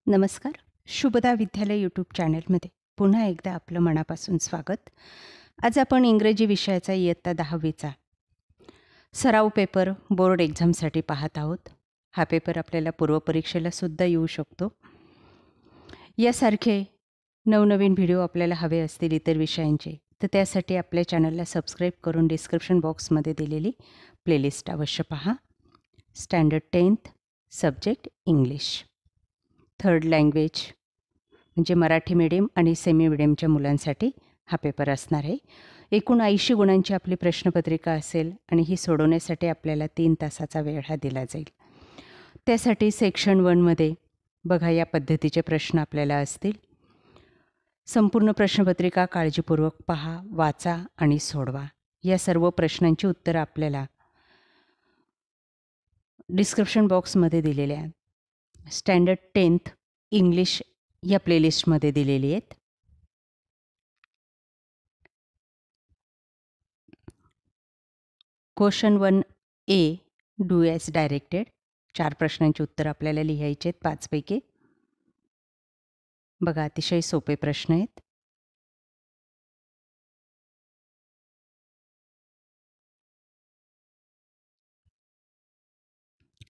नमस्कार. शुभदा विद्यालय यूट्यूब चॅनलमध्ये पुन्हा एकदा आपलं मनापासून स्वागत. आज आपण इंग्रजी विषयाचा इयत्ता 10वीचा सराव पेपर बोर्ड एक्झामसाठी पाहत आहोत. हा पेपर आपल्याला पूर्वपरीक्षेला सुद्धा येऊ शकतो. यासारखे नवनवीन व्हिडिओ आपल्याला हवे असतील इतर विषयांचे तर त्यासाठी आपल्या चॅनलला सबस्क्राईब करून डिस्क्रिप्शन बॉक्समध्ये दिलेली प्लेलिस्ट अवश्य पहा. Standard 10th subject English, third language म्हणजे मराठी मीडियम आणि सेमी मीडियमच्या मुलांसाठी हा पेपर असणार आहे. एकूण 80 गुणांची आपली प्रश्नपत्रिका असेल आणि ही सोडवण्यासाठी आपल्याला 3 तासाचा वेळ हा दिला जाईल. त्यासाठी सेक्शन 1मध्ये बघा या पद्धतीचे प्रश्न आपल्याला असतील. संपूर्ण प्रश्नपत्रिका काळजीपूर्वक पहा, वाचा आणि सोडवा. या सर्व प्रश्नांची उत्तरं आपल्याला डिस्क्रिप्शन बॉक्समध्ये दिलेल्या स्टँडर्ड 10th इंग्लिश या प्लेलिस्टमध्ये दिलेली आहेत. Question 1A do as directed. 4 प्रश्नांची उत्तरं आपल्याला लिहायची आहेत 5 पैकी. बघा अतिशय सोपे प्रश्न आहेत.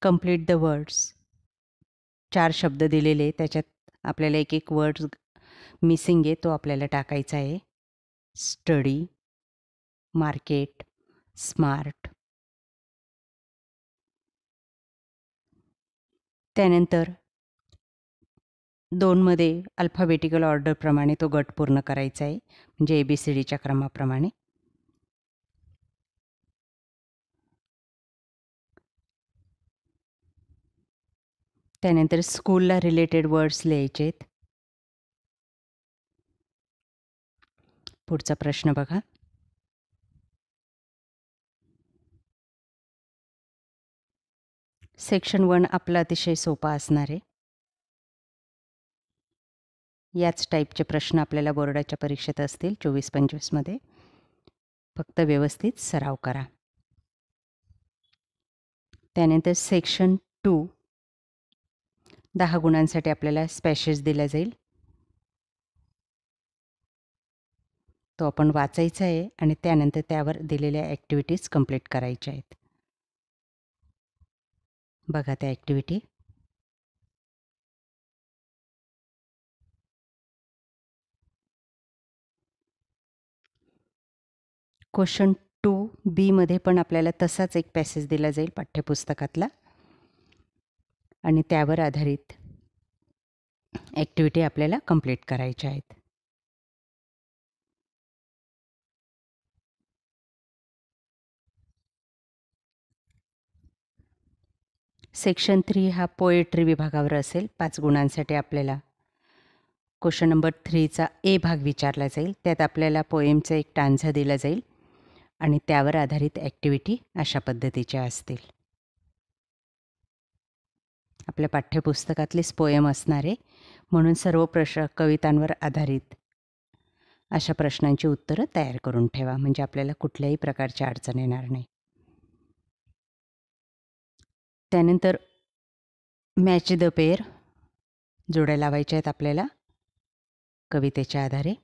Complete the words. 4 शब्द दिलेले, त्याच्यात आपल्याला एक एक वर्ड्स मिसिंग आहे, तो आपल्याला टाकायचा आहे. Study, market, smart. त्यानंतर 2मध्ये अल्फाबेटिकल ऑर्डरप्रमाणे तो गट पूर्ण करायचा आहे, म्हणजे ABCDच्या क्रमाप्रमाणे. त्यानंतर स्कूलला रिलेटेड वर्ड्स लिहायचे आहेत. पुढचा प्रश्न बघा. सेक्शन 1 आपला अतिशय सोपा असणार आहे. याच टाईपचे प्रश्न आपल्याला बोर्डाच्या परीक्षेत असतील 24-25मध्ये. फक्त व्यवस्थित सराव करा. त्यानंतर सेक्शन 2 10 गुणांसाठी आपल्याला स्पॅशेस दिला जाईल. तो आपण वाचायचा आहे आणि त्यानंतर त्यावर दिलेल्या ॲक्टिव्हिटीज कंप्लीट करायच्या आहेत. बघा त्या ॲक्टिव्हिटी. क्वेश्चन 2B पण आपल्याला तसाच एक पॅसेज दिला जाईल पाठ्यपुस्तकातला आणि त्यावर आधारित ॲक्टिव्हिटी आपल्याला कंप्लीट करायच्या आहेत. सेक्शन 3 हा पोएट्री विभागावर असेल. 5 गुणांसाठी आपल्याला क्वेश्चन नंबर 3चा A भाग विचारला जाईल. त्यात आपल्याला पोएमचा एक टांझा दिला जाईल आणि त्यावर आधारित ॲक्टिव्हिटी अशा पद्धतीच्या असतील. आपल्या पाठ्यपुस्तकातलीच पोएम असणार आहे, म्हणून सर्व कवितांवर आधारित अशा प्रश्नांची उत्तरं तयार करून ठेवा, म्हणजे आपल्याला कुठल्याही प्रकारची अडचण येणार नाही. त्यानंतर मॅच द पेअर जोड्या लावायच्या आहेत आपल्याला कवितेच्या आधारे.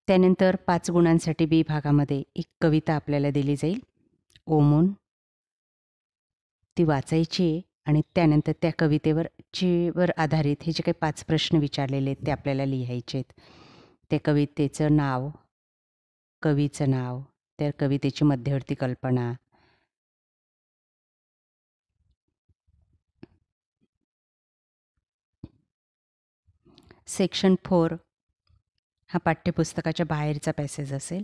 त्यानंतर 5 गुणांसाठी B भागामध्ये एक कविता आपल्याला दिली जाईल, ओमून. ती वाचायची आहे आणि त्यानंतर त्या कवितेवर आधारित हे जे काही 5 प्रश्न विचारलेले आहेत ते आपल्याला लिहायचे आहेत. त्या कवितेचं नाव, कवीचं नाव, त्या कवितेची मध्यवर्ती कल्पना, सेक्शन 4 हा पाठ्यपुस्तकाच्या बाहेरचा पॅसेज असेल.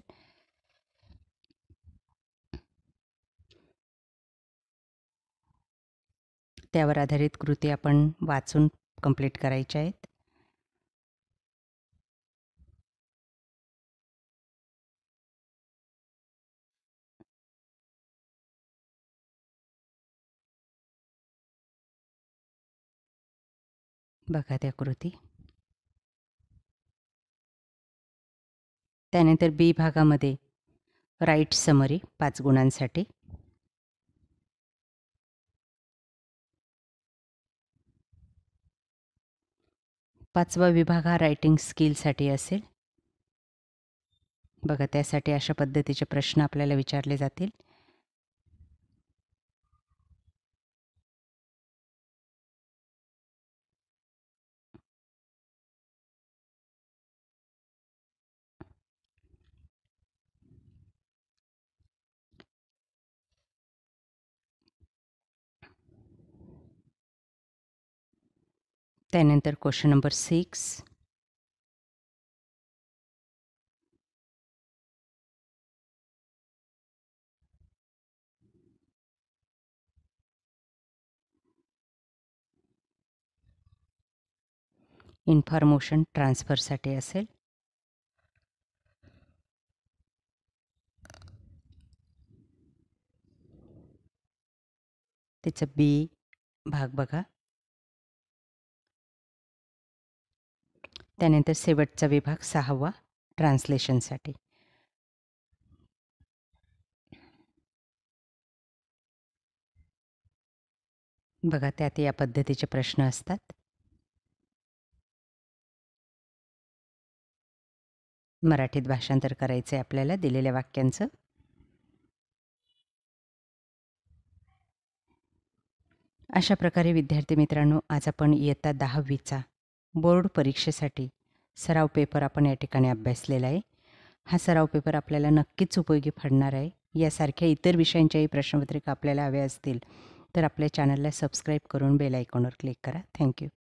त्यावर आधारित कृती आपण वाचून कंप्लीट करायच्या आहेत. बघा त्या कृती. त्यानंतर B भागामध्ये राईट समरी 5 गुणांसाठी. 5वा विभाग हा रायटिंग स्किलसाठी असेल. बघा, त्यासाठी अशा पद्धतीचे प्रश्न आपल्याला विचारले जातील. त्यानंतर क्वेश्चन नंबर 6. इन्फॉर्मेशन ट्रान्सफरसाठी असेल. त्याचं बी भाग बघा. त्यानंतर शेवटचा विभाग 6वा ट्रान्सलेशनसाठी. बघा, त्यात या पद्धतीचे प्रश्न असतात. मराठीत भाषांतर करायचे आपल्याला दिलेल्या वाक्यांचं. अशा प्रकारे विद्यार्थी मित्रांनो, आज आपण इयत्ता 10वीचा बोर्ड परीक्षेसाठी सराव पेपर आपण या ठिकाणी अभ्यासलेला आहे. हा सराव पेपर आपल्याला नक्कीच उपयोगी पडणार आहे. यासारख्या इतर विषयांच्याही प्रश्नपत्रिका आपल्याला हव्या असतील तर आपल्या चॅनलला सबस्क्राईब करून बेल आयकॉनवर क्लिक करा. थँक्यू.